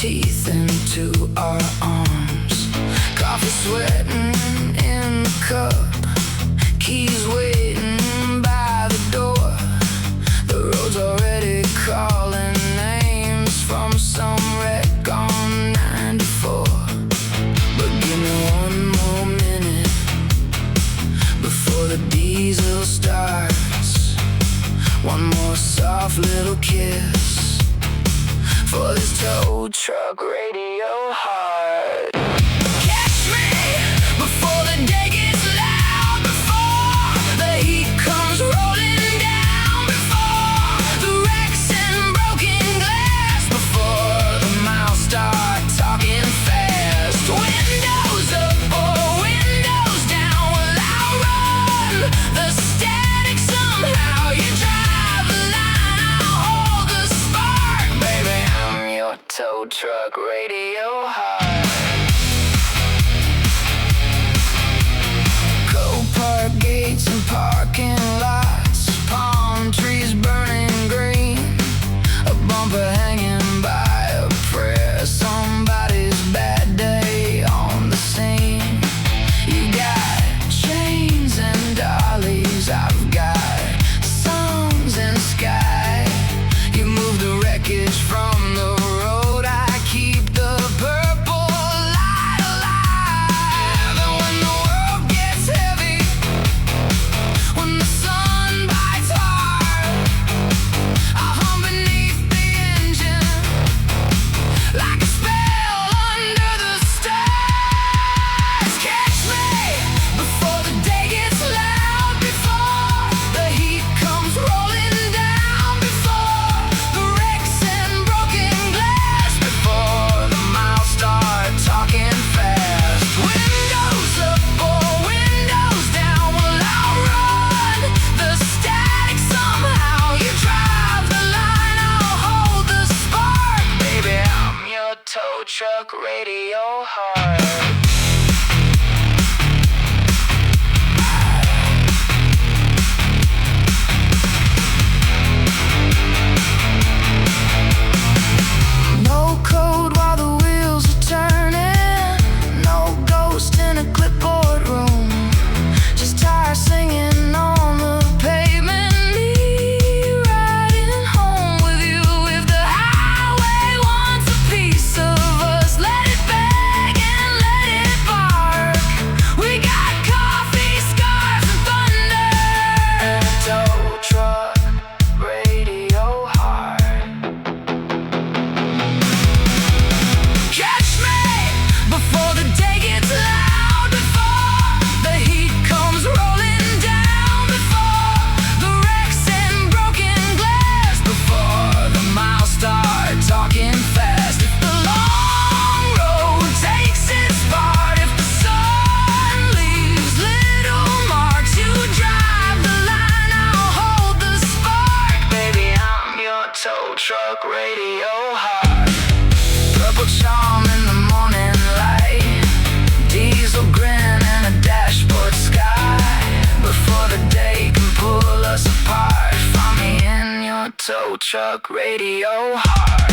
teeth into our arms. Coffee sweating in the cup, keys waiting by the door. The road's already calling names from some wreck on 94. But give me one more minute before the diesel starts. One more soft little kiss for this tow truck radio heart. Catch me before the day gets loud, before the heat comes rolling down, before the wrecks and broken glass, before the miles start talking fast. Windows up or windows down, well, I'll run the static somehow. You drive the line, I'll hold the spark. Baby, I'm your tow truck radio heart. Park gates and parking lots, palm trees burning green, a bumper hanging by a prayer, somebody's bad day on the scene. You got chains and dollies, I've got songs and sky. You move the wreckage from the road, I keep the purple light alive. And when the world gets heavy, when the sun bites hard, I'll hum beneath the engine like a spell under the stars. Catch me before the day gets loud, before the heat comes rolling down, before the wrecks and broken glass, before the miles start talking fast. Windows up or windows down, well, I'll run the static somehow. You drive the line, I'll hold the spark. Baby, I'm your tow truck radio heart. No code while the wheels are turning, no ghost in a clipboard room, just tires singing on the pavement. Me riding home with you. If the highway wants a piece of us, let it beg and let it bark. We got coffee, scars, and thunder, and a tow truck radio heart. Catch me before the day gets loud, before the heat comes rolling down, before the wrecks and broken glass, before the miles start talking fast. If the long road takes its part, if the sun leaves little marks, you drive the line, I'll hold the spark. Baby, I'm your tow truck radio heart. Purple charm in the morning light, diesel grin and a dashboard sky, before the day can pull us apart. Find me in your tow truck radio heart.